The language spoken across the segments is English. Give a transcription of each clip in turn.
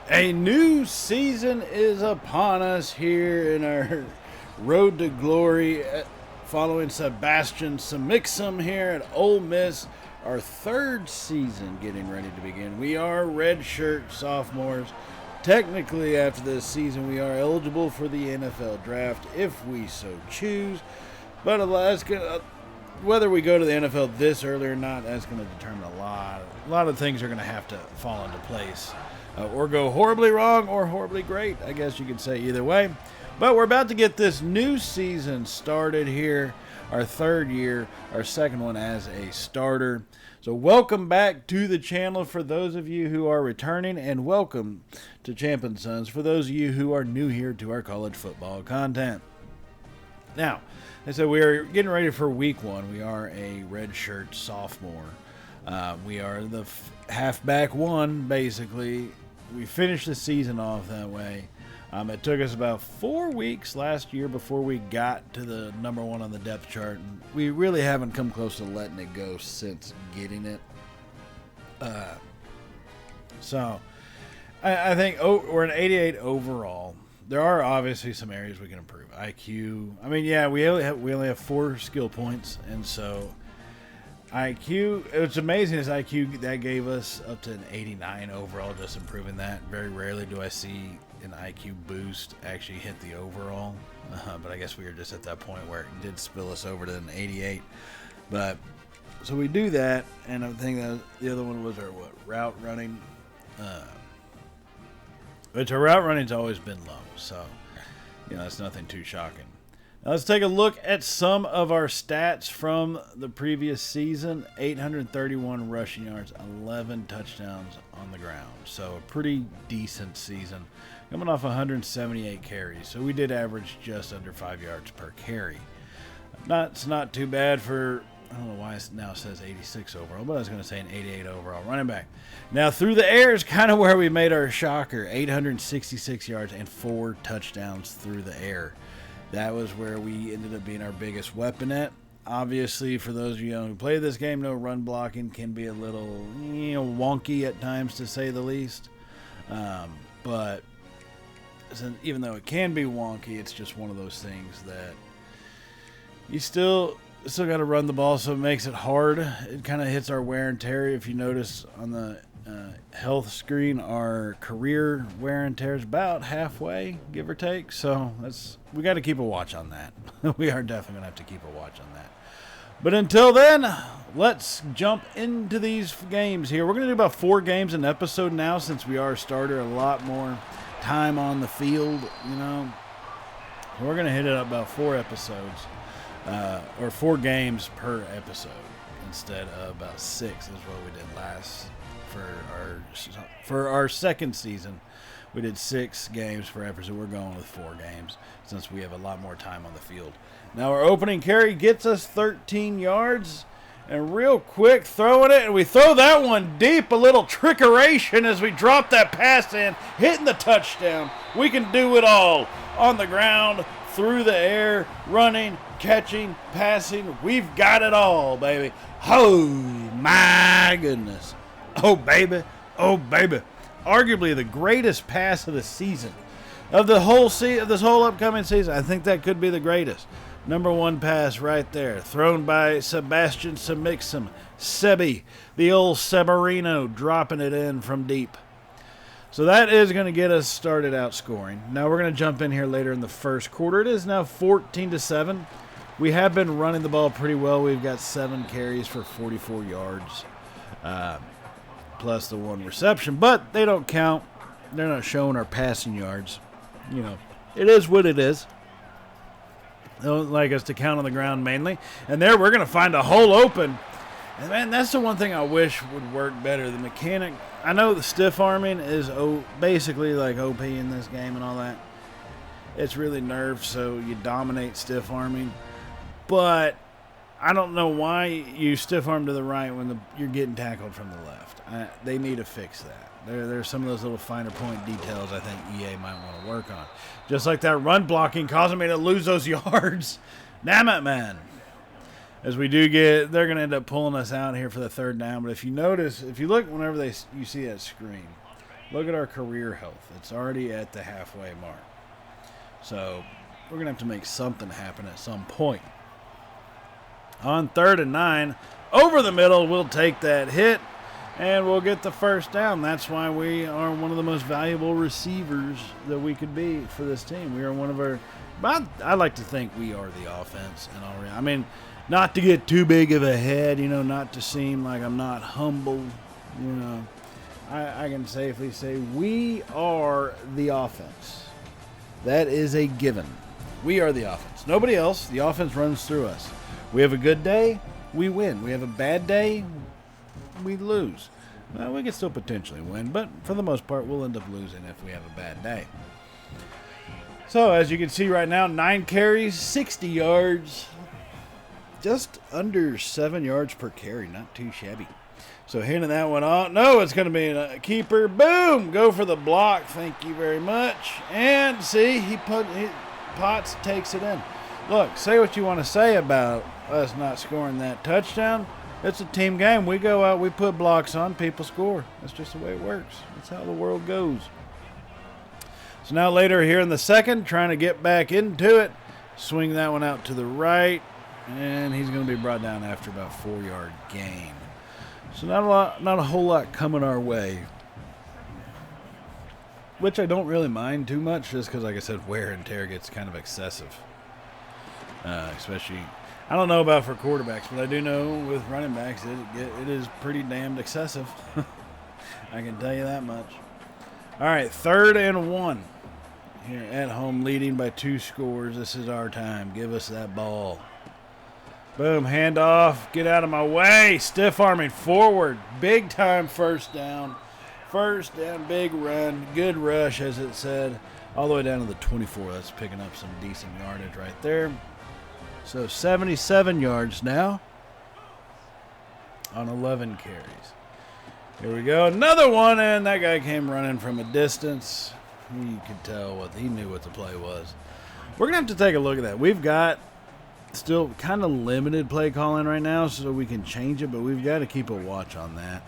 A new season is upon us here in our road to glory, following Sebastian Samixum here at Ole Miss. Our third season getting ready to begin. We are redshirt sophomores. Technically, after this season, we are eligible for the NFL draft if we so choose. But whether we go to the NFL this early or not, that's going to determine a lot of things are going to have to fall into place. Or go horribly wrong or horribly great, I guess you could say either way. But we're about to get this new season started here, our third year, our second one as a starter. So welcome back to the channel for those of you who are returning, and welcome to Champ and Sons for those of you who are new here to our college football content. Now, so we are getting ready for week one. We are a redshirt sophomore. We are the halfback one, basically. We finished the season off that way. It took us about 4 weeks last year before we got to the number one on the depth chart. And we really haven't come close to letting it go since getting it. So I think we're an 88 overall. There are obviously some areas we can improve. IQ. I mean, yeah, we only have 4 skill points, and so IQ, it's amazing as IQ that gave us up to an 89 overall, just improving that. Very rarely do I see an IQ boost actually hit the overall, but I guess we were just at that point where it did spill us over to an 88. But so we do that, and I think that the other one was our route running, which our route running's always been low, so it's nothing too shocking. Now let's take a look at some of our stats from the previous season. 831 rushing yards, 11 touchdowns on the ground. So a pretty decent season. Coming off 178 carries. So we did average just under 5 yards per carry. It's not too bad for, I don't know why it now says 86 overall, but I was going to say an 88 overall running back. Now through the air is kind of where we made our shocker. 866 yards and 4 touchdowns through the air. That was where we ended up being our biggest weapon at. Obviously, for those of you who play this game, no run blocking can be a little wonky at times, to say the least. But even though it can be wonky, it's just one of those things that you still got to run the ball, so it makes it hard. It kind of hits our wear and tear. If you notice on the health screen, our career wear and tear is about halfway, give or take. So we got to keep a watch on that. We are definitely gonna have to keep a watch on that. But until then, let's jump into these games here. We're gonna do about 4 games an episode now, since we are a starter. A lot more time on the field, We're gonna hit it up about 4 episodes, or 4 games per episode, instead of about 6 is what we did last. For our second season, we did 6 games per episode. We're going with 4 games since we have a lot more time on the field. Now our opening carry gets us 13 yards, and real quick throwing it, and we throw that one deep. A little trickeration as we drop that pass in, hitting the touchdown. We can do it all on the ground, through the air, running, catching, passing. We've got it all, baby. Oh my goodness. Oh, baby. Oh, baby. Arguably the greatest pass of the season. Of the whole of this whole upcoming season, I think that could be the greatest. Number 1 pass right there. Thrown by Sebastian Samixum. Sebi, the old Severino, dropping it in from deep. So that is going to get us started out scoring. Now we're going to jump in here later in the first quarter. It is now 14-7. We have been running the ball pretty well. We've got 7 carries for 44 yards. Plus the 1 reception, but they don't count. They're not showing our passing yards. It is what it is. They don't like us to count on the ground mainly. And there we're going to find a hole open. And man, that's the one thing I wish would work better. The mechanic, I know the stiff arming is basically like OP in this game and all that. It's really nerfed, so you dominate stiff arming. But I don't know why you stiff arm to the right when you're getting tackled from the left. They need to fix that. There's some of those little finer point details I think EA might want to work on. Just like that run blocking causing me to lose those yards. Damn it, man. As we do they're going to end up pulling us out here for the 3rd down. But if you notice, if you look whenever you see that screen, Look at our career health. It's already at the halfway mark. So we're going to have to make something happen at some point. On 3rd and 9, over the middle, we'll take that hit, and we'll get the first down. That's why we are one of the most valuable receivers that we could be for this team. We are one of our – I like to think we are the offense. I mean, not to get too big of a head, not to seem like I'm not humble, I can safely say we are the offense. That is a given. We are the offense. Nobody else. The offense runs through us. We have a good day, we win. We have a bad day, we lose. Well, we can still potentially win, but for the most part, we'll end up losing if we have a bad day. So, as you can see right now, 9 carries, 60 yards. Just under 7 yards per carry. Not too shabby. So, handing that one off. No, it's going to be a keeper. Boom! Go for the block. Thank you very much. And, see, Potts takes it in. Look, say what you want to say about us not scoring that touchdown. It's a team game. We go out, we put blocks on, people score. That's just the way it works. That's how the world goes. So now later here in the second, trying to get back into it. Swing that one out to the right. And he's going to be brought down after about 4-yard gain. So not a whole lot coming our way. Which I don't really mind too much, just because, like I said, wear and tear gets kind of excessive. Especially, I don't know about for quarterbacks, but I do know with running backs it is pretty damned excessive. I can tell you that much. All right, 3rd and 1 here at home, leading by 2 scores. This is our time. Give us that ball. Boom, handoff. Get out of my way. Stiff arming forward. Big time first down. First down, big run. Good rush, as it said. All the way down to the 24. That's picking up some decent yardage right there. So 77 yards now on 11 carries. Here we go. Another one, and that guy came running from a distance. You could tell he knew what the play was. We're going to have to take a look at that. We've got still kind of limited play calling right now, so we can change it, but we've got to keep a watch on that.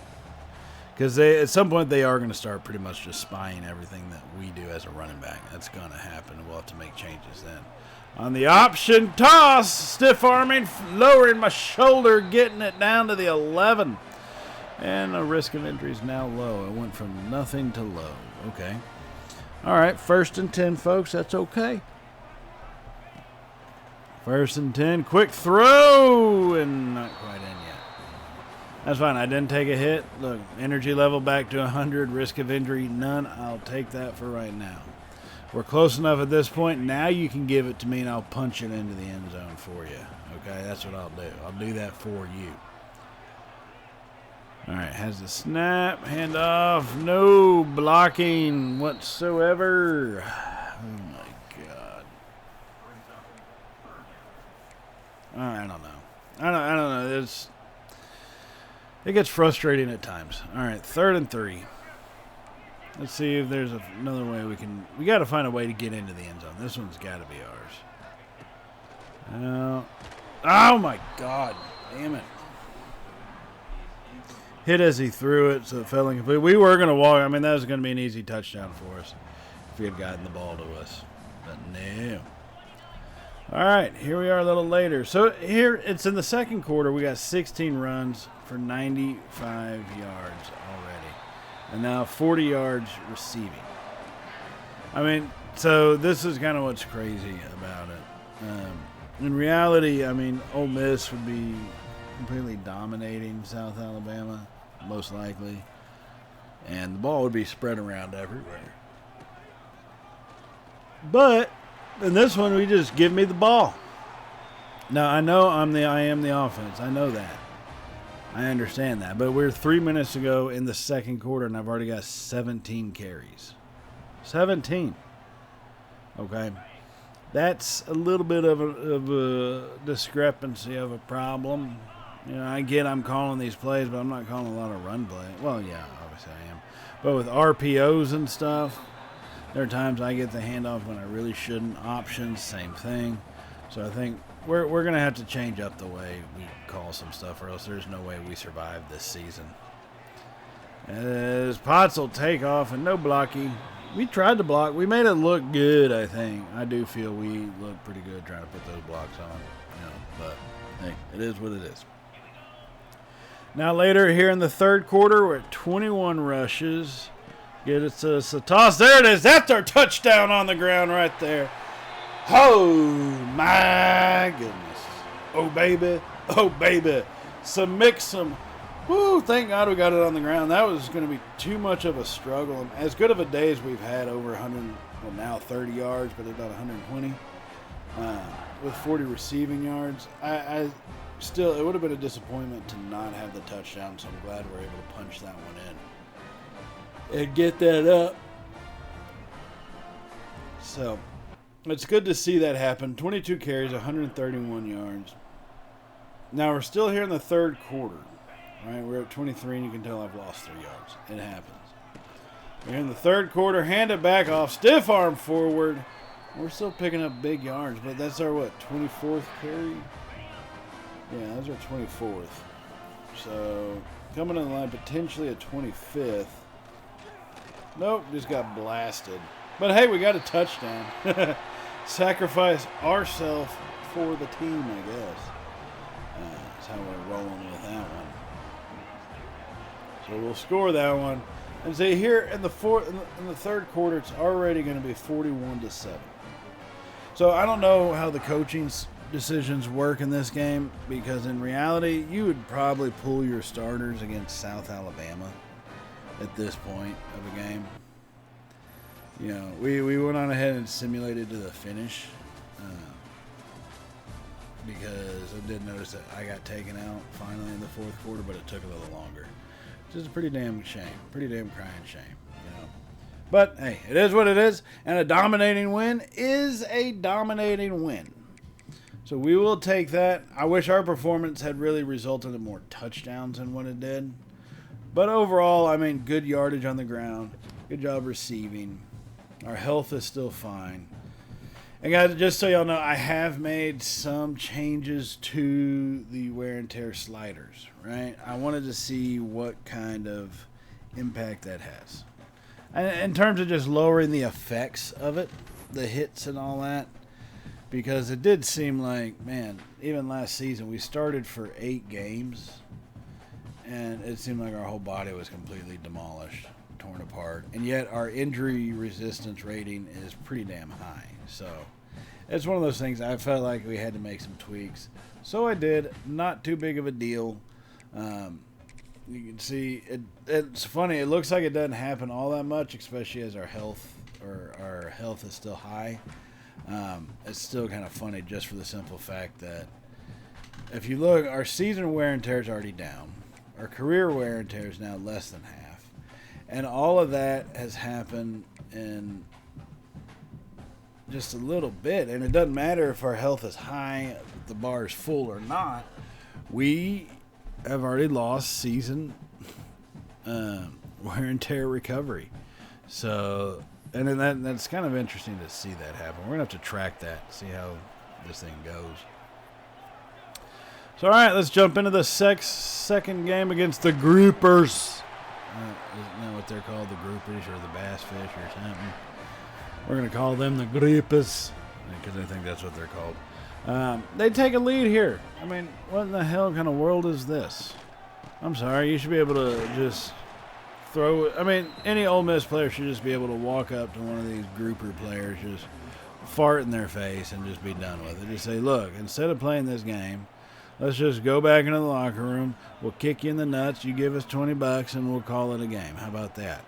Because at some point they are going to start pretty much just spying everything that we do as a running back. That's going to happen. We'll have to make changes then. On the option toss, stiff arming, lowering my shoulder, getting it down to the 11. And the risk of injury is now low. It went from nothing to low. Okay. All right, 1st and 10, folks. That's okay. 1st and 10, quick throw, and not quite in yet. That's fine. I didn't take a hit. Look, energy level back to 100, risk of injury, none. I'll take that for right now. We're close enough at this point. Now you can give it to me, and I'll punch it into the end zone for you. Okay, that's what I'll do. I'll do that for you. All right, has the snap, handoff, no blocking whatsoever. Oh, my God. I don't know. I don't know. It gets frustrating at times. All right, 3rd and 3. Let's see if there's another way we got to find a way to get into the end zone. This one's got to be ours. Oh, my God. Damn it. Hit as he threw it, so it fell incomplete. We were going to walk. I mean, that was going to be an easy touchdown for us if he had gotten the ball to us. But no. All right, here we are a little later. So here, it's in the second quarter. We got 16 runs for 95 yards already. And now 40 yards receiving. I mean, so this is kind of what's crazy about it. In reality, I mean, Ole Miss would be completely dominating South Alabama, most likely. And the ball would be spread around everywhere. But in this one, we just give me the ball. Now, I know I am the offense. I know that. I understand that. But we're 3 minutes to go in the second quarter, and I've already got 17 carries. 17. Okay. That's a little bit of a discrepancy of a problem. You know, I get I'm calling these plays, but I'm not calling a lot of run play. Well, yeah, obviously I am. But with RPOs and stuff, there are times I get the handoff when I really shouldn't. Options, same thing. So I think we're going to have to change up the way we call some stuff, or else there's no way we survive this season. As Potts will take off and no blocky. We tried to block. We made it look good, I think. I do feel we look pretty good trying to put those blocks on. But hey, it is what it is. Now later here in the third quarter, we're at 21 rushes. Get it to us a toss. There it is. That's our touchdown on the ground right there. Oh, my goodness. Oh, baby. Oh, baby. Some mix, some. Woo, thank God we got it on the ground. That was going to be too much of a struggle. And as good of a day as we've had, over 100, well, now 30 yards, but about 120 with 40 receiving yards. I still, it would have been a disappointment to not have the touchdown, so I'm glad we're able to punch that one in and get that up. So it's good to see that happen. 22 carries, 131 yards. Now we're still here in the third quarter. Right, we're at 23, and you can tell I've lost 3 yards. It happens. We're in the third quarter. Hand it back off. Stiff arm forward. We're still picking up big yards, but that's our, 24th carry? Yeah, that's our 24th. So, coming in the line, potentially a 25th. Nope, just got blasted. But, hey, we got a touchdown. Sacrifice ourselves for the team, I guess. That's how we're rolling with that one. So we'll score that one, and see here in the third quarter, it's already going to be 41-7. So I don't know how the coaching decisions work in this game, because in reality, you would probably pull your starters against South Alabama at this point of a game. You know, we went on ahead and simulated to the finish because I did notice that I got taken out finally in the fourth quarter, but it took a little longer. It's a pretty damn shame. Pretty damn crying shame, you know. But, hey, it is what it is. And a dominating win is a dominating win. So we will take that. I wish our performance had really resulted in more touchdowns than what it did. But overall, I mean, good yardage on the ground. Good job receiving. Our health is still fine. And guys, just so y'all know, I have made some changes to the wear and tear sliders, right? I wanted to see what kind of impact that has. And in terms of just lowering the effects of it, the hits and all that, because it did seem like, man, even last season, we started for 8 games, and it seemed like our whole body was completely demolished, torn apart. And yet our injury resistance rating is pretty damn high. So it's one of those things I felt like we had to make some tweaks. So I did. Not too big of a deal. You can see it's funny. It looks like it doesn't happen all that much, especially as our health is still high. It's still kind of funny just for the simple fact that if you look, our season wear and tear is already down. Our career wear and tear is now less than half. And all of that has happened in just a little bit. And it doesn't matter if our health is high, the bar is full or not. We have already lost season wear and tear recovery. So, and then that's kind of interesting to see that happen. We're going to have to track that, see how this thing goes. So, all right, let's jump into the second game against the groupers. Isn't that what they're called, the groupies or the bass fish or something? We're going to call them the groupers because I think that's what they're called. They take a lead here. I mean, what in the hell kind of world is this? I'm sorry. You should be able to just throw it. I mean, any Ole Miss player should just be able to walk up to one of these grouper players, just fart in their face and just be done with it. Just say, look, instead of playing this game, let's just go back into the locker room. We'll kick you in the nuts. You give us $20 and we'll call it a game. How about that?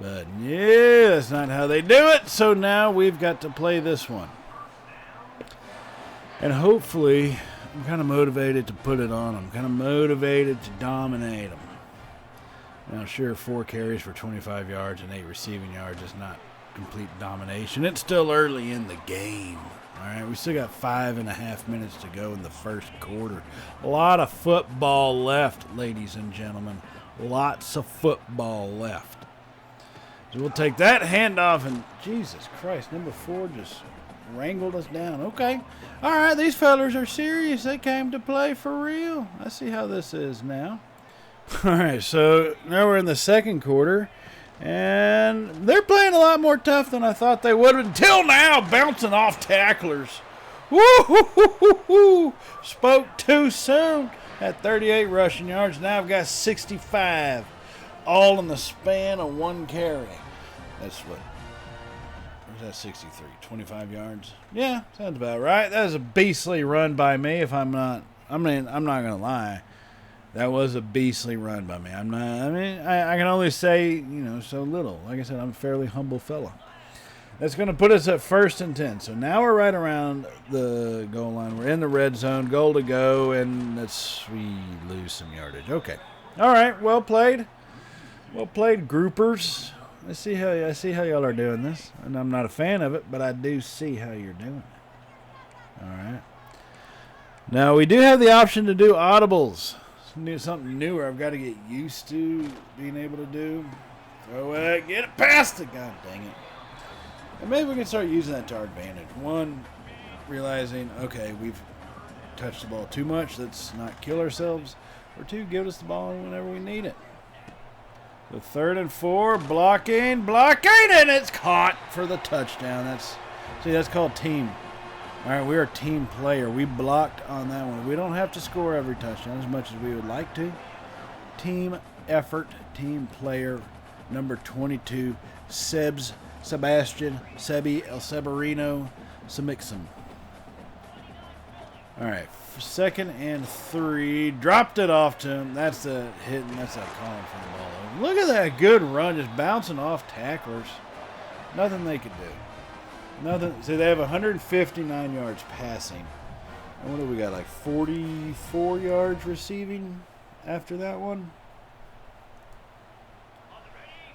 But, yeah, that's not how they do it. So now we've got to play this one. And hopefully, I'm kind of motivated to put it on them. Kind of motivated to dominate them. Now, sure, 4 carries for 25 yards and 8 receiving yards is not complete domination. It's still early in the game. All right, we still got 5.5 minutes to go in the first quarter. A lot of football left, ladies and gentlemen. Lots of football left. So we'll take that handoff, and Jesus Christ, number 4 just wrangled us down. Okay. All right, these fellers are serious. They came to play for real. I see how this is now. All right, so now we're in the second quarter, and they're playing a lot more tough than I thought they would until now, bouncing off tacklers. Woo-hoo-hoo-hoo-hoo. Spoke too soon at 38 rushing yards. Now I've got 65, all in the span of one carry. That's what? Where's that 63? 25 yards? Yeah, sounds about right. That was a beastly run by me. If I'm not gonna lie. That was a beastly run by me. I can only say, so little. Like I said, I'm a fairly humble fella. That's going to put us at 1st and 10. So now we're right around the goal line. We're in the red zone, goal to go, and we lose some yardage. Okay. All right. Well played. Well played, groupers. I see how y'all are doing this, and I'm not a fan of it, but I do see how you're doing it. All right. Now we do have the option to do audibles. Something newer I've got to get used to being able to do. Throw it, get it past it. God dang it. And maybe we can start using that to our advantage. One, realizing, okay, we've touched the ball too much. Let's not kill ourselves. Or two, give us the ball whenever we need it. The 3rd and 4, blocking, and it's caught for the touchdown. That's called team. All right, we're a team player. We blocked on that one. We don't have to score every touchdown as much as we would like to. Team effort, team player, number 22, Sebastian, Sebi, El Severino, Samixon. All right, 2nd and 3, dropped it off to him. That's a hit, and that's a calling for the ball. Look at that good run, just bouncing off tacklers. Nothing they could do. Nothing. See, they have 159 yards passing. And what do we got, like 44 yards receiving after that one?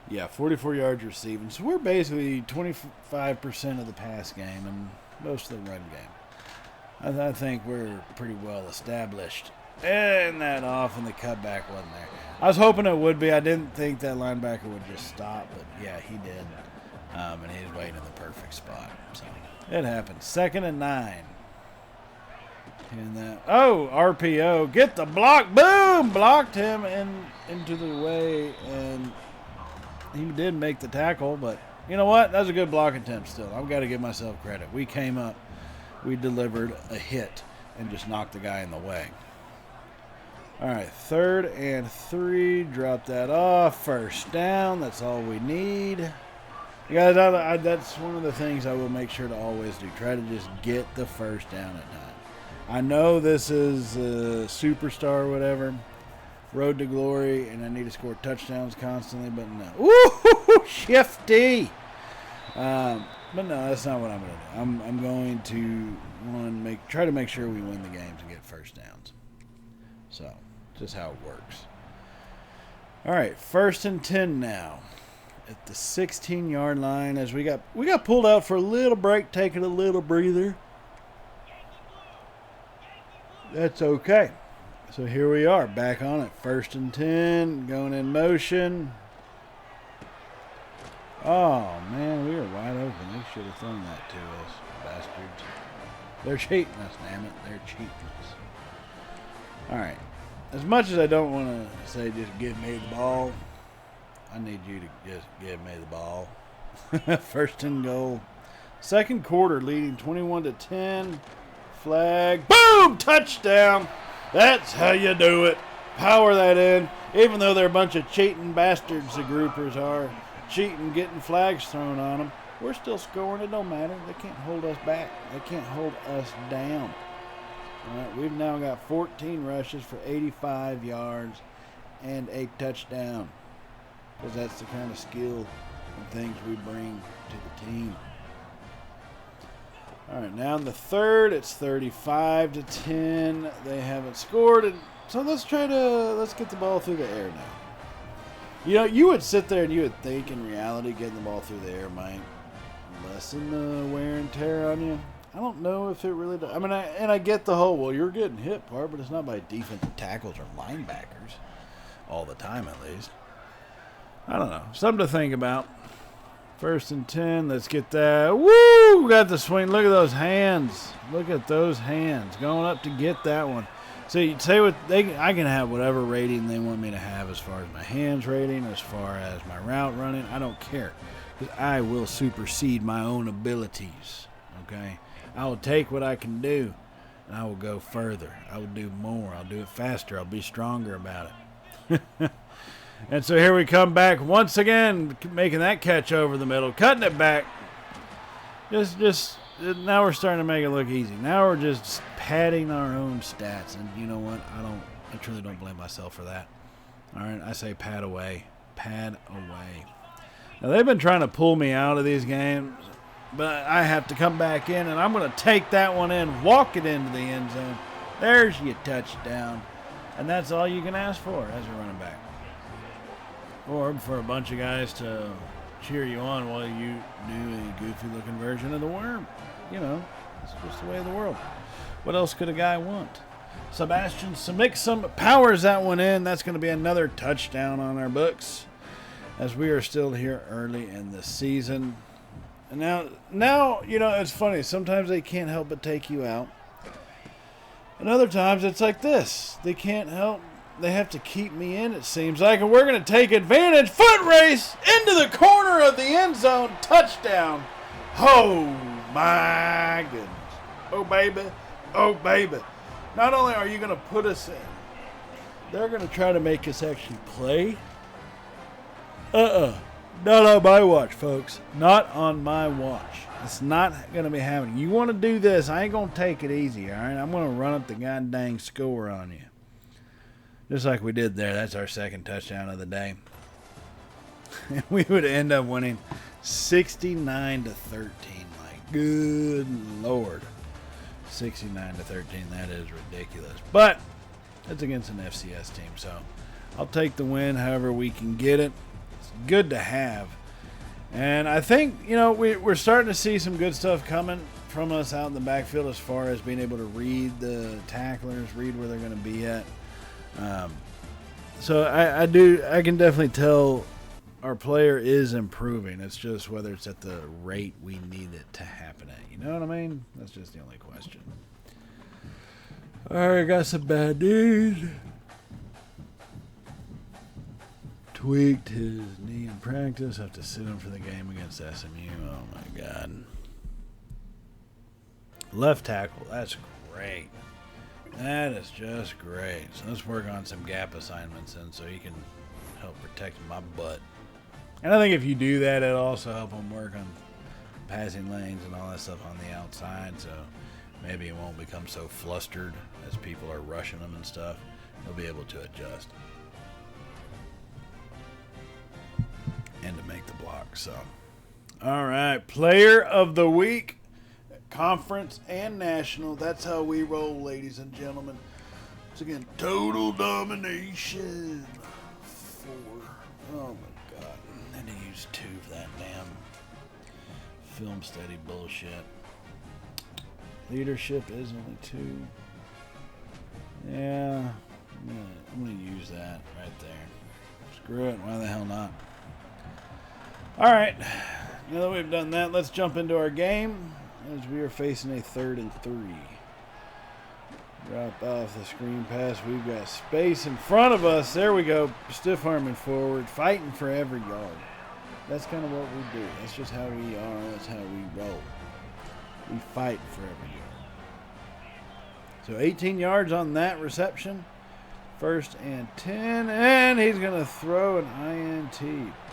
Yeah, 44 yards receiving. So we're basically 25% of the pass game and most of the run game. I think we're pretty well established. And that off, and the cutback wasn't there. I was hoping it would be. I didn't think that linebacker would just stop, but yeah, he did. And he's waiting in the perfect spot. So it happened. 2nd and 9. And that, RPO, get the block, boom, blocked him into the way, and he did make the tackle, but you know what? That was a good block attempt still. I've got to give myself credit. We came up, we delivered a hit, and just knocked the guy in the way. All right, 3rd and 3, drop that off, 1st down, that's all we need. Guys, that's one of the things I will make sure to always do. Try to just get the 1st down at night. I know this is a superstar or whatever, road to glory, and I need to score touchdowns constantly, but no. Ooh, shifty! But no, that's not what I'm going to do. I'm going to try to make sure we win the games and get 1st downs. So, just how it works. All right, 1st and 10 now. At the 16-yard line, as we got pulled out for a little break, taking a little breather. That's okay. So here we are, back on it. 1st and 10, going in motion. Oh man, we were wide open. They should have thrown that to us, bastards. They're cheating us, damn it. They're cheating us. All right. As much as I don't want to say just give me the ball, I need you to just give me the ball. 1st and goal. 2nd quarter, leading 21-10. Flag. Boom! Touchdown. That's how you do it. Power that in. Even though they're a bunch of cheating bastards, the groupers are. Cheating, getting flags thrown on them. We're still scoring. It don't matter. They can't hold us back. They can't hold us down. All right, we've now got 14 rushes for 85 yards and a touchdown. Because that's the kind of skill and things we bring to the team. All right, now in the 3rd, it's 35-10. They haven't scored, and so let's get the ball through the air now. You would sit there and you would think in reality getting the ball through the air might lessen the wear and tear on you. I don't know if it really does. I get the whole, well, you're getting hit part, but it's not by defensive tackles or linebackers all the time at least. I don't know. Something to think about. 1st and 10. Let's get that. Woo! Got the swing. Look at those hands. Look at those hands. Going up to get that one. See, say what I can have whatever rating they want me to have as far as my hands rating, as far as my route running. I don't care, because I will supersede my own abilities. Okay, I will take what I can do, and I will go further. I will do more. I'll do it faster. I'll be stronger about it. And so here we come back once again, making that catch over the middle, cutting it back. Just now we're starting to make it look easy. Now we're just padding our own stats, and you know what? I truly don't blame myself for that. All right, I say pad away, pad away. Now they've been trying to pull me out of these games, but I have to come back in, and I'm going to take that one in, walk it into the end zone. There's your touchdown, and that's all you can ask for as a running back. Or for a bunch of guys to cheer you on while you do a goofy-looking version of the worm. You know, it's just the way of the world. What else could a guy want? Sebastian Samixum powers that one in. That's going to be another touchdown on our books, as we are still here early in the season. And now, you know, it's funny. Sometimes they can't help but take you out. And other times it's like this. They can't help. They have to keep me in, it seems like. And we're going to take advantage. Foot race into the corner of the end zone. Touchdown. Oh, my goodness. Oh, baby. Oh, baby. Not only are you going to put us in, they're going to try to make us actually play. Not on my watch, folks. Not on my watch. It's not going to be happening. You want to do this, I ain't going to take it easy, all right? I'm going to run up the goddamn score on you. Just like we did there. That's our second touchdown of the day. And we would end up winning 69-13. Like, good Lord. 69-13. That is ridiculous. But it's against an FCS team, so I'll take the win however we can get it. It's good to have. And I think, you know, we're starting to see some good stuff coming from us out in the backfield as far as being able to read the tacklers, read where they're going to be at. So I can definitely tell our player is improving. It's just whether it's at the rate we need it to happen at. You know what I mean? That's just the only question. All right, got some bad news. Tweaked his knee in practice. Have to sit him for the game against SMU. Oh my God. Left tackle. That's great. That is just great. So let's work on some gap assignments and so he can help protect my butt. And I think if you do that, it'll also help him work on passing lanes and all that stuff on the outside. So maybe he won't become so flustered as people are rushing him and stuff. He'll be able to adjust. And to make the block. So, all right. Player of the week. Conference and national. That's how we roll, ladies and gentlemen. Once again, total domination. 4. Oh my God. I need to use 2 for that damn film study bullshit. Leadership is only 2. Yeah. I'm gonna use that right there. Screw it. Why the hell not? Alright. Now that we've done that, let's jump into our game. As we are facing a 3rd and 3. Drop off the screen pass. We've got space in front of us. There we go. Stiff arming forward. Fighting for every yard. That's kind of what we do. That's just how we are. That's how we roll. We fight for every yard. So 18 yards on that reception. 1st and 10. And he's going to throw an INT.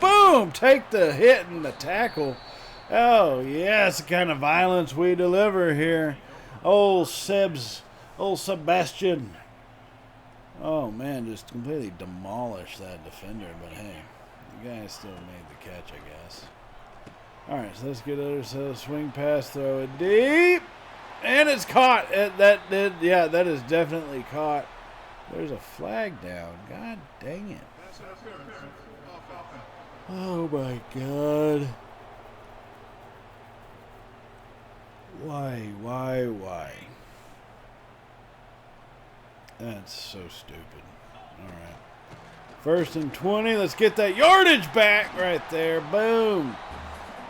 Boom! Take the hit and the tackle. Oh, yes, the kind of violence we deliver here. Old Sebastian. Oh, man, just completely demolished that defender. But, hey, the guy still made the catch, I guess. All right, so let's get other side. Swing pass, throw it deep. And it's caught. That is definitely caught. There's a flag down. God dang it. Oh, my God. Why? That's so stupid. All right. 1st and 20. Let's get that yardage back right there. Boom.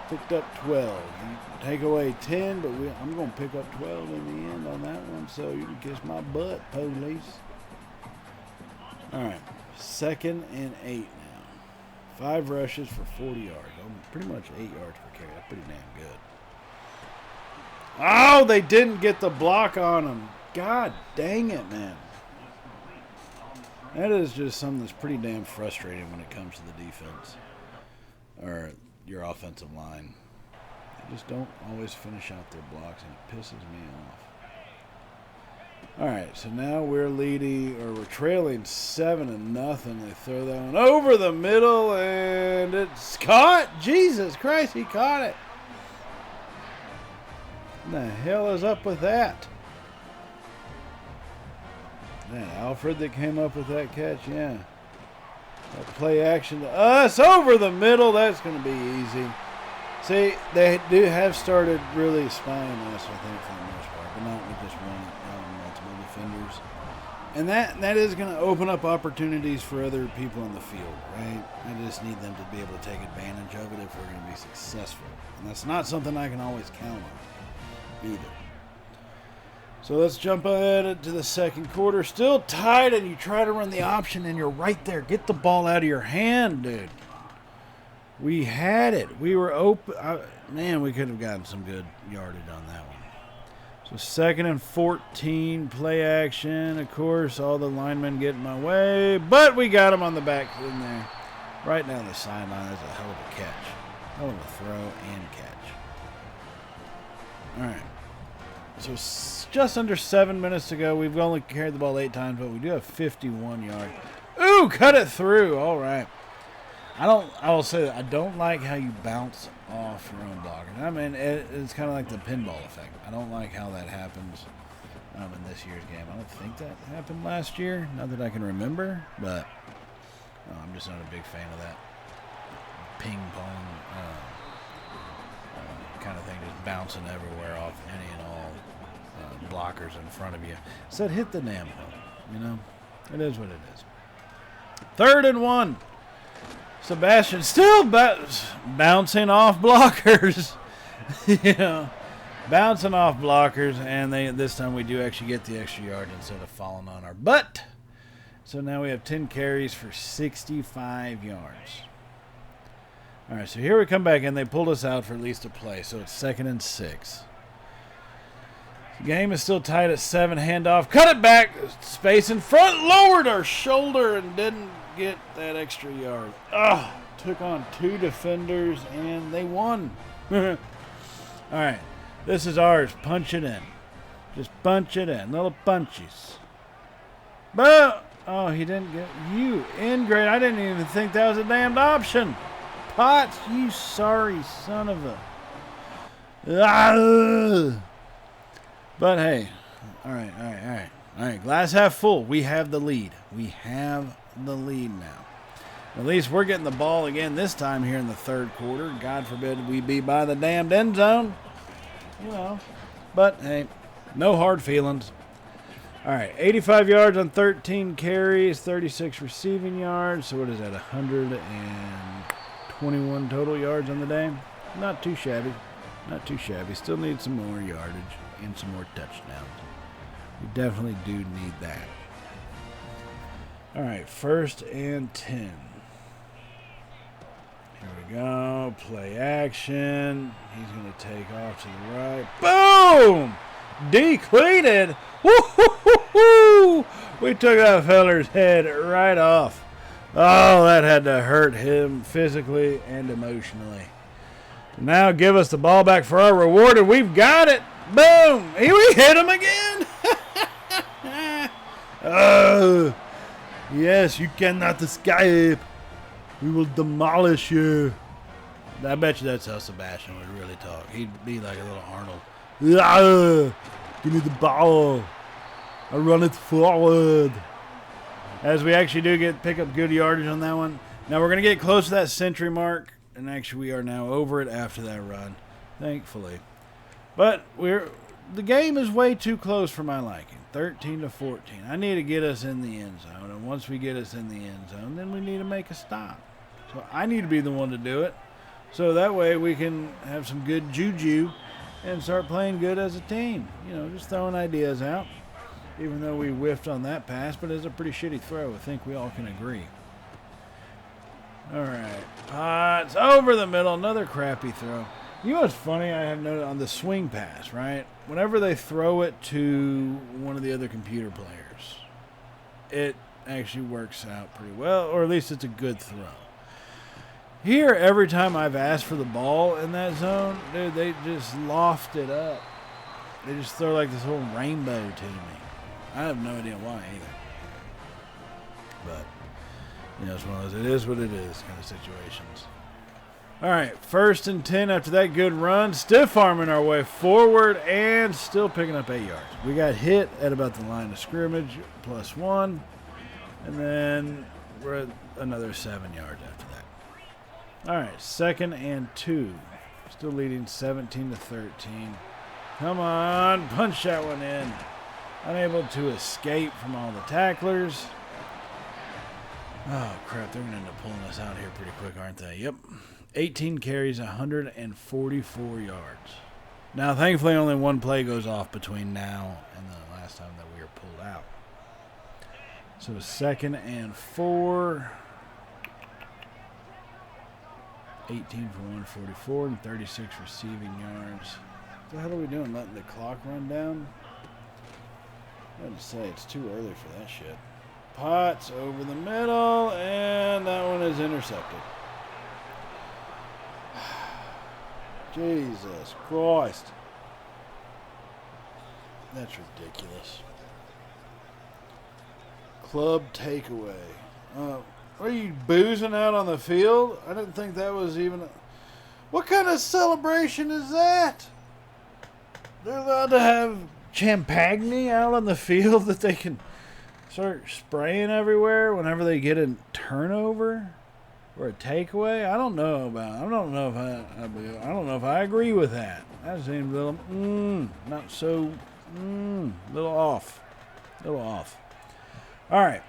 Picked up 12. You take away 10, but I'm going to pick up 12 in the end on that one, so you can kiss my butt, police. All right, 2nd and 8 now. 5 rushes for 40 yards. Pretty much 8 yards per carry. That's pretty damn good. Oh, they didn't get the block on him. God dang it, man. That is just something that's pretty damn frustrating when it comes to the defense or your offensive line. They just don't always finish out their blocks, and it pisses me off. All right, so now we're trailing 7-0. They throw that one over the middle, and it's caught. Jesus Christ, he caught it. What the hell is up with that? Man, Alfred that came up with that catch, yeah. That play action to us over the middle, that's going to be easy. See, they do have started really spying us, I think, for the most part, but not with just one, multiple defenders. And that is going to open up opportunities for other people on the field, right? I just need them to be able to take advantage of it if we're going to be successful. And that's not something I can always count on either. So let's jump ahead to the second quarter. Still tied, and you try to run the option, and you're right there. Get the ball out of your hand, dude. We had it. We were open. Man, we could have gotten some good yardage on that one. So 2nd and 14, play action. Of course, all the linemen get in my way, but we got him on the back in there. Right down the sideline. That's a hell of a catch. Hell of a throw and catch. All right. So just under 7 minutes to go. We've only carried the ball 8 times, but we do have 51 yards. Ooh, cut it through. All right. I will say that I don't like how you bounce off your own blocker. I mean, it's kind of like the pinball effect. I don't like how that happens in this year's game. I don't think that happened last year, not that I can remember, but I'm just not a big fan of that ping pong kind of thing, just bouncing everywhere off any and all blockers in front of you. Said hit the damn hole, you know? It is what it is. 3rd and 1. Sebastian still bouncing off blockers. You know, bouncing off blockers, and this time we do actually get the extra yard instead of falling on our butt. So now we have 10 carries for 65 yards. All right, so here we come back in. They pulled us out for at least a play, so it's 2nd and 6. The game is still tied at 7. Handoff. Cut it back. Space in front. Lowered our shoulder and didn't get that extra yard. Took on 2 defenders, and they won. All right. This is ours. Punch it in. Just punch it in. Little punches. But, oh, he didn't get you in grade. I didn't even think that was a damned option. Potts, you sorry son of a... But hey, all right. Glass half full. We have the lead. We have the lead now. At least we're getting the ball again this time here in the 3rd quarter. God forbid we be by the damned end zone. You know. But hey, no hard feelings. All right, 85 yards on 13 carries, 36 receiving yards. So what is that? 121 total yards on the day. Not too shabby. Not too shabby. Still need some more yardage and some more touchdowns. We definitely do need that. All right, 1st and 10. Here we go. Play action. He's going to take off to the right. Boom! Decleated. Woo-hoo-hoo-hoo! We took that feller's head right off. Oh, that had to hurt him physically and emotionally. Now give us the ball back for our reward, and we've got it. Boom! Here we hit him again. Oh, yes, you cannot escape. We will demolish you. I bet you that's how Sebastian would really talk. He'd be like a little Arnold. Give me the ball. I run it forward. As we actually do pick up good yardage on that one. Now we're going to get close to that century mark. And actually we are now over it after that run. Thankfully. But the game is way too close for my liking. 13-14. I need to get us in the end zone. And once we get us in the end zone, then we need to make a stop. So I need to be the one to do it. So that way we can have some good juju and start playing good as a team. You know, just throwing ideas out. Even though we whiffed on that pass, but it's a pretty shitty throw. I think we all can agree. All right. It's over the middle. Another crappy throw. You know what's funny? I have noted on the swing pass, right? Whenever they throw it to one of the other computer players, it actually works out pretty well, or at least it's a good throw. Here, every time I've asked for the ball in that zone, dude, they just loft it up. They just throw like this whole rainbow to me. I have no idea why either. But, you know, it's one of those, it is what it is kind of situations. All right, 1st and 10 after that good run. Stiff arming our way forward and still picking up 8 yards. We got hit at about the line of scrimmage, +1. And then we're at another 7 yards after that. All right, 2nd and 2. Still leading 17-13. Come on, punch that one in. Unable to escape from all the tacklers. Oh, crap, they're going to end up pulling us out here pretty quick, aren't they? Yep. 18 carries, 144 yards. Now, thankfully, only one play goes off between now and the last time that we were pulled out. So 2nd and 4. 18 for 144 and 36 receiving yards. What the hell are we doing? Letting the clock run down? I had to say, it's too early for that shit. Potts over the middle, and that one is intercepted. Jesus Christ. That's ridiculous. Club takeaway. Are you boozing out on the field? I didn't think that was even... What kind of celebration is that? They're allowed to have champagne out on the field that they can start spraying everywhere whenever they get a turnover or a takeaway. I don't know if I agree with that. That seems a little not so little off. All right.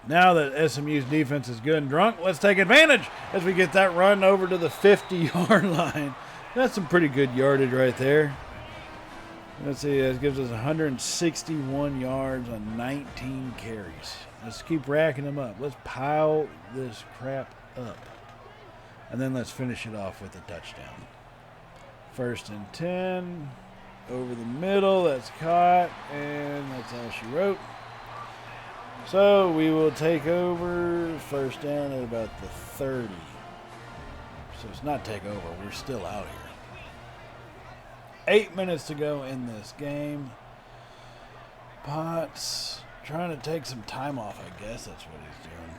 Now that SMU's defense is good and drunk, let's take advantage as we get that run over to the 50-yard line. That's some pretty good yardage right there. Let's see, that gives us 161 yards on 19 carries. Let's keep racking them up. Let's pile this crap up. And then let's finish it off with a touchdown. 1st and 10. Over the middle. That's caught. And that's all she wrote. So we will take over 1st down at about the 30. So it's not take over. We're still out here. 8 minutes to go in this game. Potts trying to take some time off, I guess that's what he's doing.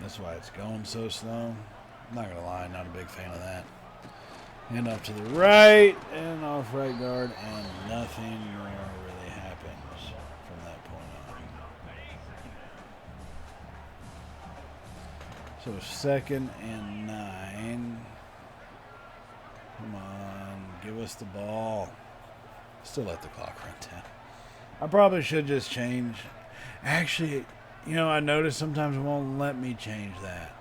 That's why it's going so slow. I'm not going to lie, not a big fan of that. Hand off to the right and off right guard, and nothing more really happens from that point on. So 2nd and 9. Come on, give us the ball. Still let the clock run down. I probably should just change. Actually, you know, I noticed sometimes it won't let me change that.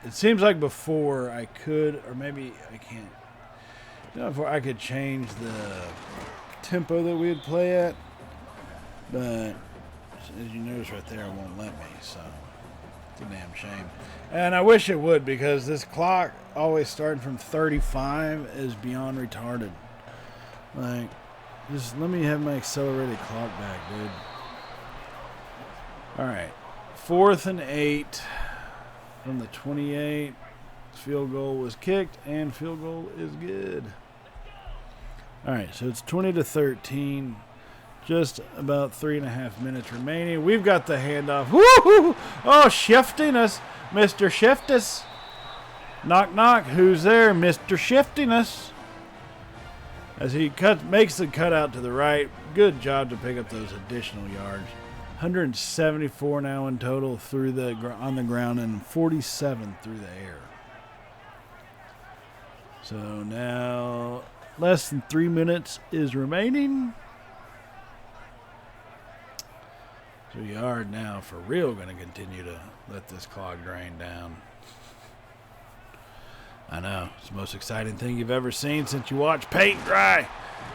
It seems like before I could, or maybe I can't. You know, before I could change the tempo that we would play at. But as you notice right there, it won't let me, so it's a damn shame. And I wish it would, because this clock always starting from 35 is beyond retarded. Like, just let me have my accelerated clock back, dude. All right. 4th and 8 from the 28. Field goal was kicked, and field goal is good. All right, so it's 20-13. Just about 3.5 minutes remaining. We've got the handoff. Woo-hoo! Oh, shiftiness, Mr. Shiftus. Knock, knock. Who's there, Mr. Shiftiness? As he makes the cutout to the right. Good job to pick up those additional yards. 174 now in total through on the ground and 47 through the air. So now less than 3 minutes is remaining. So we are now for real going to continue to let this clock drain down. I know. It's the most exciting thing you've ever seen since you watched paint dry.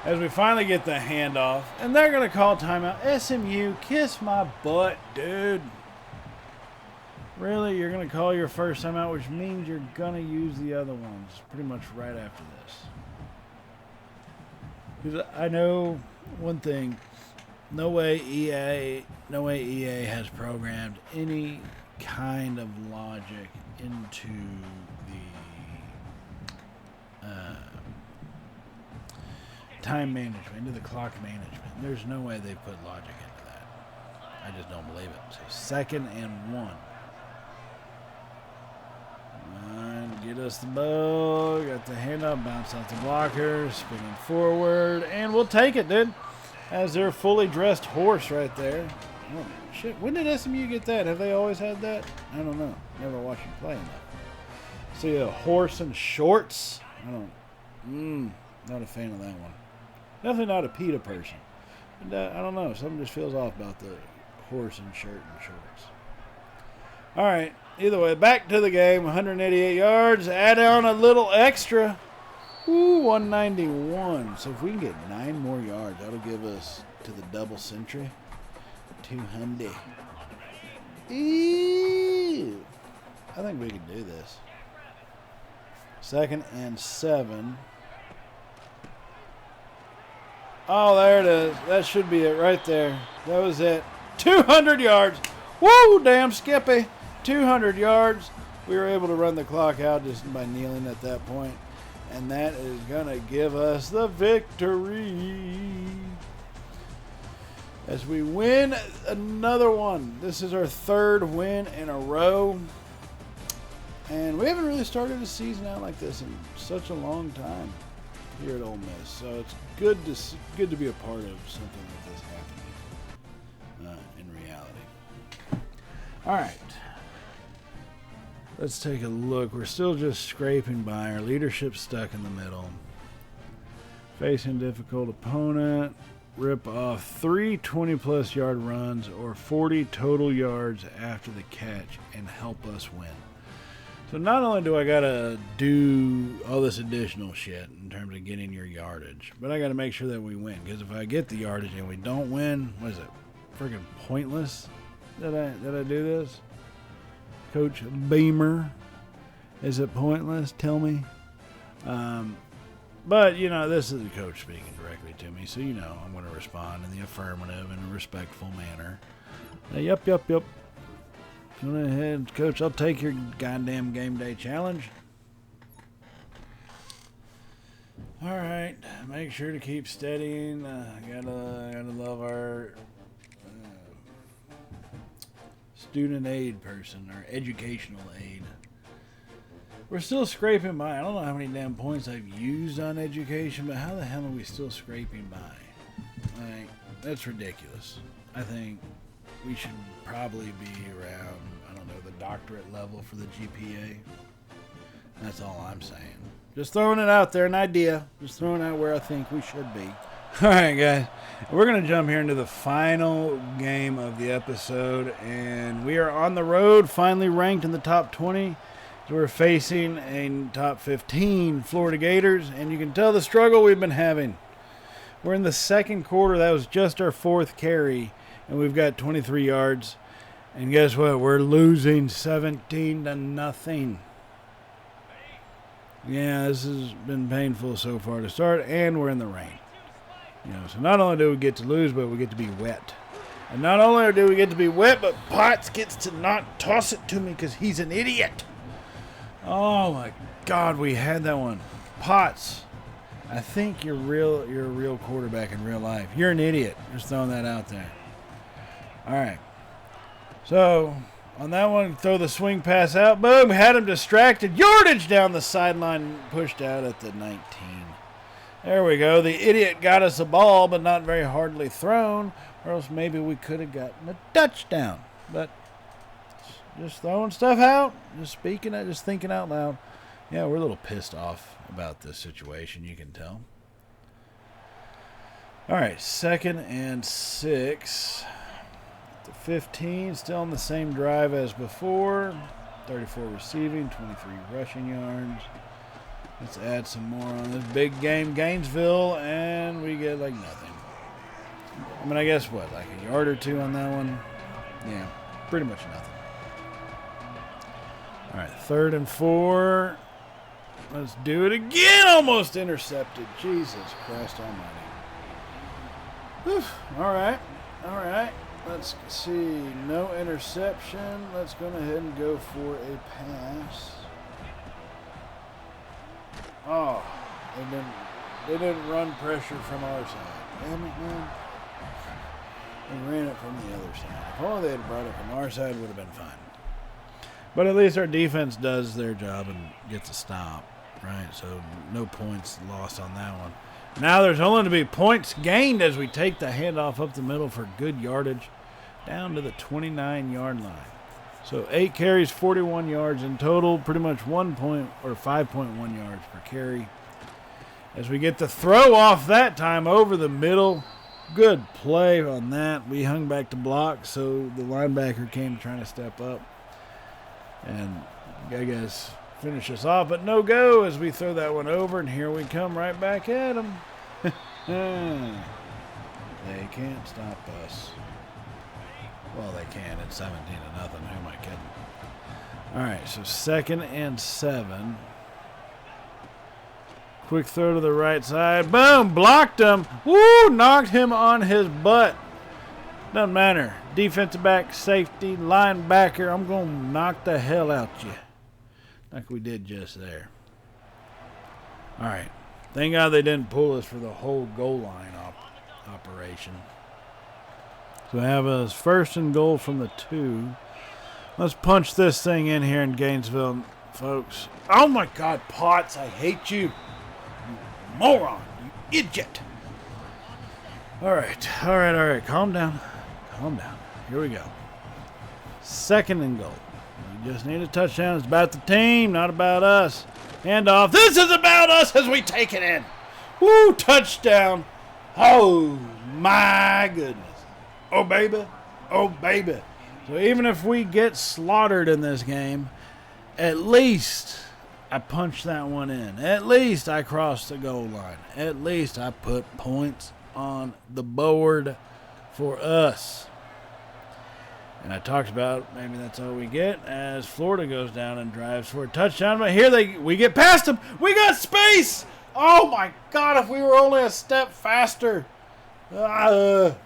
As we finally get the handoff. And they're going to call timeout. SMU, kiss my butt, dude. Really? You're going to call your first timeout, which means you're going to use the other ones pretty much right after this. Because I know one thing. No way EA has programmed any kind of logic into the time management, into the clock management. There's no way they put logic into that. I just don't believe it. So 2nd and 1. Get us the ball. Got the handoff. Bounce off the blocker. Spinning forward. And we'll take it, dude. As their fully dressed horse right there. Oh, shit. When did SMU get that? Have they always had that? I don't know. Never watched them play enough. See a horse in shorts? Not a fan of that one. Definitely not a PETA person. But, I don't know. Something just feels off about the horse in shirt and shorts. All right. Either way, back to the game. 188 yards. Add on a little extra. Ooh, 191. So if we can get 9 more yards, that'll give us to the double century 200. Ew. I think we can do this. 2nd and 7. Oh, there it is. That should be it right there. That was it. 200 yards. Woo, damn Skippy. 200 yards. We were able to run the clock out just by kneeling at that point. And that is going to give us the victory. As we win another one. This is our 3rd win in a row. And we haven't really started a season out like this in such a long time here at Ole Miss. So it's good to be a part of something like this happening in reality. All right. Let's take a look. We're still just scraping by. Our leadership's stuck in the middle. Facing difficult opponent. Rip off 3 20-plus yard runs or 40 total yards after the catch and help us win. So not only do I got to do all this additional shit in terms of getting your yardage, but I got to make sure that we win. Because if I get the yardage and we don't win, what is it? Freaking pointless that I do this? Coach Beamer, is it pointless? Tell me. But, this is the coach speaking directly to me, so I'm going to respond in the affirmative in a respectful manner. Yep. Go ahead, Coach. I'll take your goddamn game day challenge. All right. Make sure to keep steadying. Gotta love our student aid person, or educational aid. We're still scraping by. I don't know how many damn points I've used on education, but how the hell are we still scraping by? That's ridiculous. I think we should probably be around, the doctorate level for the GPA. That's all I'm saying. Just throwing it out there, an idea. Just throwing out where I think we should be. All right, guys. We're going to jump here into the final game of the episode, and we are on the road, finally ranked in the top 20. So we're facing a top 15 Florida Gators, and you can tell the struggle we've been having. We're in the 2nd quarter. That was just our 4th carry, and we've got 23 yards. And guess what? We're losing 17-0. Yeah, this has been painful so far to start, and we're in the rain. So not only do we get to lose, but we get to be wet. And not only do we get to be wet, but Potts gets to not toss it to me because he's an idiot. Oh my God, we had that one. Potts, I think you're a real quarterback in real life. You're an idiot. Just throwing that out there. All right. So on that one, throw the swing pass out. Boom, had him distracted. Yardage down the sideline, pushed out at the 19. There we go. The idiot got us a ball, but not very hardly thrown, or else maybe we could have gotten a touchdown. But just throwing stuff out, just thinking out loud. Yeah, we're a little pissed off about this situation, you can tell. All right, 2nd and 6. The 15, still on the same drive as before. 34 receiving, 23 rushing yards. Let's add some more on this big game, Gainesville, and we get like nothing. I mean, I guess what, like a yard or two on that one? Yeah, pretty much nothing. All right, 3rd and 4. Let's do it again. Almost intercepted. Jesus Christ almighty. Whew. All right. Let's see. No interception. Let's go ahead and go for a pass. Oh, they didn't run pressure from our side. Damn it, man. They ran it from the other side. If only they had brought it from our side, it would have been fine. But at least our defense does their job and gets a stop, right? So no points lost on that one. Now there's only to be points gained as we take the handoff up the middle for good yardage down to the 29-yard line. So 8 carries, 41 yards in total, pretty much 5.1 yards per carry. As we get the throw off that time over the middle. Good play on that. We hung back to block, so the linebacker came trying to step up. And I guess finish us off, but no go as we throw that one over, and here we come right back at them. They can't stop us. Well, they can. It's 17-0. Who am I kidding? All right, so 2nd and 7. Quick throw to the right side. Boom! Blocked him. Woo! Knocked him on his butt. Doesn't matter. Defensive back, safety, linebacker. I'm going to knock the hell out you. Like we did just there. All right. Thank God they didn't pull us for the whole goal line operation. So we have us 1st and goal from the 2. Let's punch this thing in here in Gainesville, folks. Oh, my God, Potts. I hate you. You moron. You idiot. All right. Calm down. Here we go. 2nd and goal. We just need a touchdown. It's about the team, not about us. Handoff. This is about us as we take it in. Woo, touchdown. Oh, my goodness. Oh, baby. So even if we get slaughtered in this game, at least I punched that one in. At least I crossed the goal line. At least I put points on the board for us. And I talked about maybe that's all we get as Florida goes down and drives for a touchdown. But here we get past them. We got space. Oh, my God, if we were only a step faster. Oh,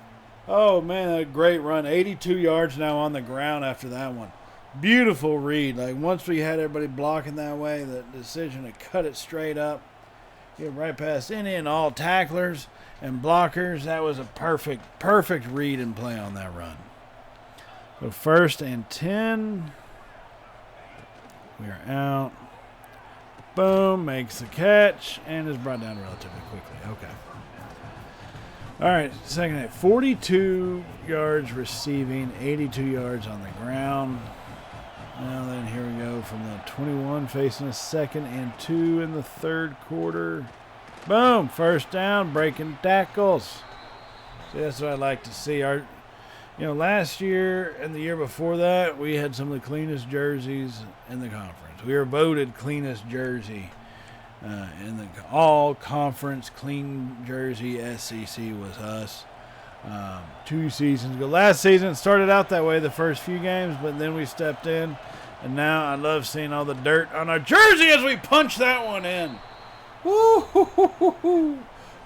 man, a great run. 82 yards now on the ground after that one. Beautiful read. Like, once we had everybody blocking that way, the decision to cut it straight up, get right past any and all tacklers and blockers. That was a perfect read and play on that run. So 1st and 10. We are out. Boom, makes the catch, and is brought down relatively quickly. Okay. All right, 2nd and 42 yards receiving, 82 yards on the ground. Now then, here we go from the 21, facing a 2nd and 2 in the 3rd quarter. Boom, 1st down, breaking tackles. See, that's what I like to see. Last year and the year before that, we had some of the cleanest jerseys in the conference. We were voted cleanest jersey in the all-conference clean jersey. SEC was us 2 seasons ago. Last season it started out that way the first few games, but then we stepped in, and now I love seeing all the dirt on our jersey as we punch that one in. Woo-hoo-hoo-hoo-hoo.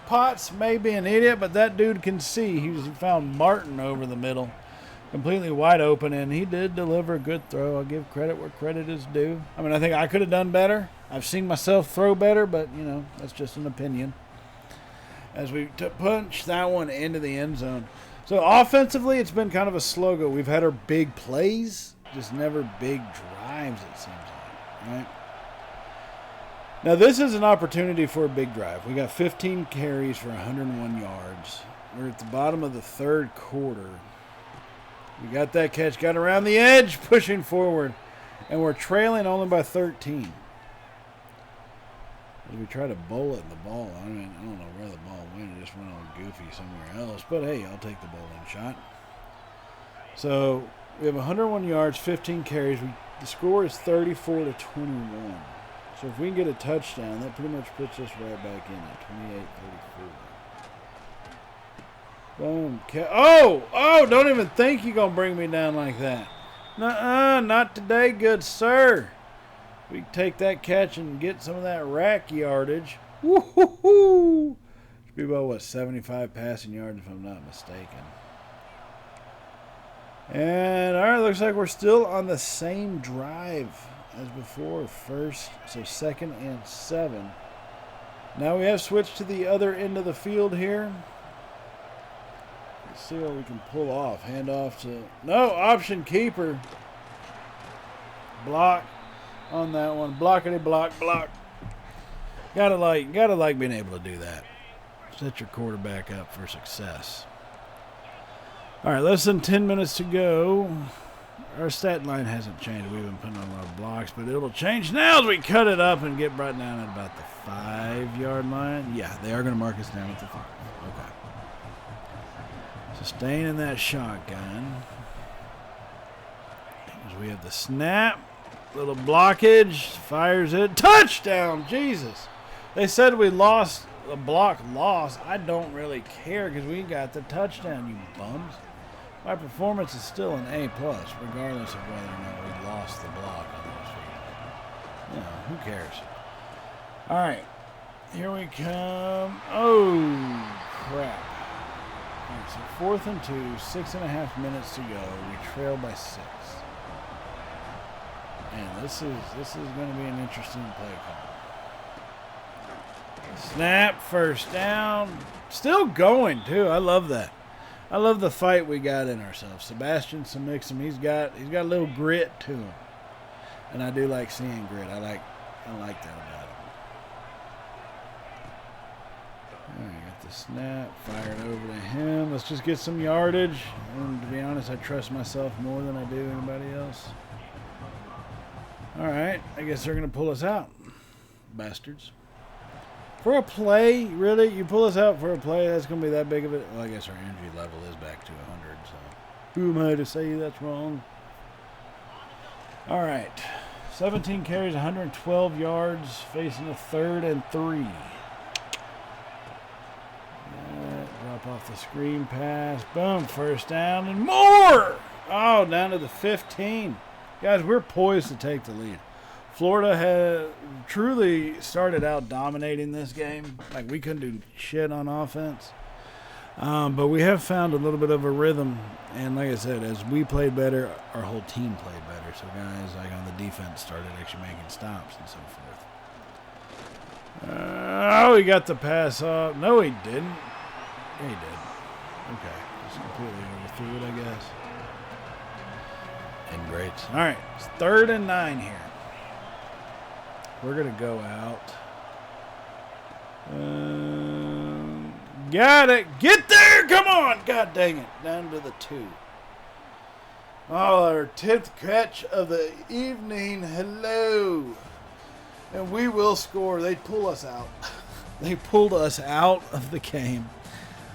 Potts may be an idiot, but that dude can see. He found Martin over the middle, completely wide open, and he did deliver a good throw. I'll give credit where credit is due. I mean, I think I could have done better. I've seen myself throw better, but, that's just an opinion. As we punch that one into the end zone. So offensively, it's been kind of a slow go. We've had our big plays, just never big drives, it seems like, right? Now, this is an opportunity for a big drive. We got 15 carries for 101 yards. We're at the bottom of the 3rd quarter. We got that catch, got around the edge, pushing forward, and we're trailing only by 13. As we try to bowl it in the ball, I don't know where the ball went. It just went all goofy somewhere else. But, hey, I'll take the bowling shot. So, we have 101 yards, 15 carries. The score is 34-21. So if we can get a touchdown, that pretty much puts us right back in at 28-34. Boom. Oh, don't even think you're going to bring me down like that. Nuh-uh, not today, good sir. We can take that catch and get some of that rack yardage. Woo-hoo-hoo. Should be about, what, 75 passing yards if I'm not mistaken. And, all right, looks like we're still on the same drive as before. First, so 2nd and 7. Now we have switched to the other end of the field here. Let's see what we can pull off. Hand off to, no, option keeper. Block on that one. Blockity block. Gotta like being able to do that. Set your quarterback up for success. All right, less than 10 minutes to go. Our stat line hasn't changed. We've been putting on a lot of blocks, but it'll change now as we cut it up and get brought down at about the 5-yard line. Yeah, they are going to mark us down at the 5. Okay. So staying in that shotgun. As we have the snap. Little blockage. Fires it. Touchdown! Jesus. They said we lost. A block loss. I don't really care because we got the touchdown, you bums. My performance is still an A+, regardless of whether or not we lost the block on those feet. You know, who cares? All right, here we come. Oh, crap. All right, so 4th and 2, 6.5 minutes to go. We trail by 6. And this is going to be an interesting play call. Snap, first down. Still going, too. I love that. I love the fight we got in ourselves. Sebastian Samixum, he's got a little grit to him. And I do like seeing grit. I like that about him. All right, got the snap, fired over to him. Let's just get some yardage. And to be honest, I trust myself more than I do anybody else. All right, I guess they're going to pull us out. Bastards. For a play, really? You pull us out for a play, that's going to be that big of it? Well, I guess our energy level is back to 100, so who am I to say that's wrong? All right. 17 carries, 112 yards, facing a 3rd and 3. Drop off the screen pass. Boom, first down and more! Oh, down to the 15. Guys, we're poised to take the lead. Florida had truly started out dominating this game. Like, we couldn't do shit on offense. But we have found a little bit of a rhythm. And like I said, as we played better, our whole team played better. So guys like on the defense started actually making stops and so forth. He got the pass off. No, he didn't. Yeah, he did. Okay. Just completely overthrew it, I guess. And great. All right. It's 3rd and 9 here. We're going to go out. Got it. Get there. Come on. God dang it. Down to the 2. Oh, our 10th catch of the evening. Hello. And we will score. They pull us out. They pulled us out of the game.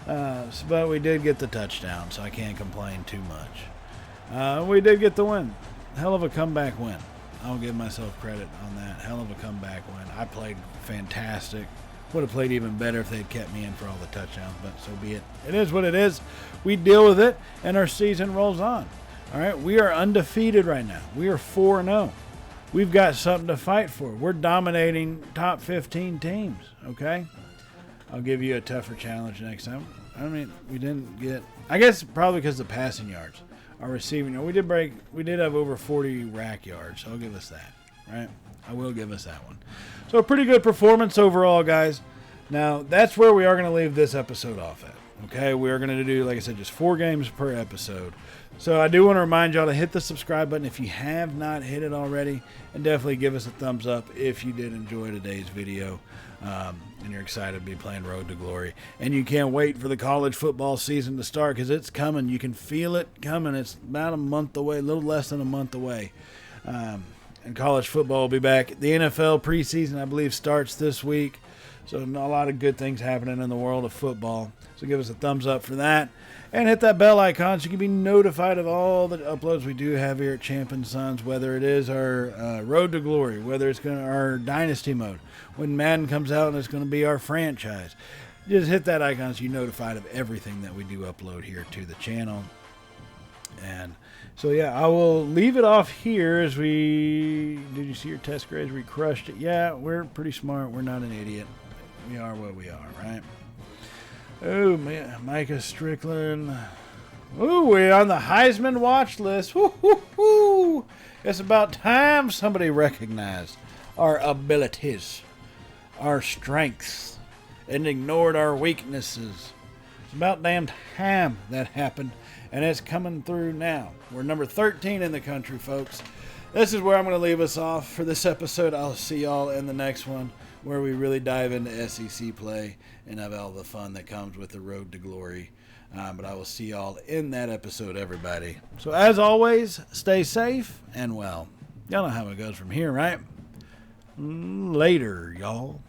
But we did get the touchdown, so I can't complain too much. We did get the win. Hell of a comeback win. I'll give myself credit on that. Hell of a comeback win. I played fantastic. Would have played even better if they'd kept me in for all the touchdowns, but so be it. It is what it is. We deal with it, and our season rolls on. All right, we are undefeated right now. We are 4-0. We've got something to fight for. We're dominating top 15 teams, okay? I'll give you a tougher challenge next time. I mean, we didn't get, I guess probably because of the passing yards. Our receiving, we did have over 40 rack yards, so I'll give us that, right? I will give us that one. So a pretty good performance overall, guys. Now, that's where we are going to leave this episode off at, okay? We are going to do, like I said, just 4 games per episode. So I do want to remind y'all to hit the subscribe button if you have not hit it already, and definitely give us a thumbs up if you did enjoy today's video. And you're excited to be playing Road to Glory. And you can't wait for the college football season to start because it's coming. You can feel it coming. It's about a month away, a little less than a month away. And college football will be back. The NFL preseason, I believe, starts this week. So a lot of good things happening in the world of football. So give us a thumbs up for that. And hit that bell icon so you can be notified of all the uploads we do have here at Champion Sons, whether it is our Road to Glory, whether it's our Dynasty mode, when Madden comes out and it's going to be our franchise. Just hit that icon so you're notified of everything that we do upload here to the channel. And so, yeah, I will leave it off here as we... Did you see your test grades? We crushed it. Yeah, we're pretty smart. We're not an idiot. We are what we are, right? Oh, man. Micah Strickland. Ooh, we're on the Heisman watch list. Woo-hoo-hoo. It's about time somebody recognized our abilities, our strengths, and ignored our weaknesses. It's about damn time that happened, and it's coming through now. We're number 13 in the country, folks. This is where I'm going to leave us off for this episode. I'll see y'all in the next one, where we really dive into SEC play and have all the fun that comes with the road to glory. But I will see y'all in that episode, everybody. So as always, stay safe and well. Y'all know how it goes from here, right? Later, y'all.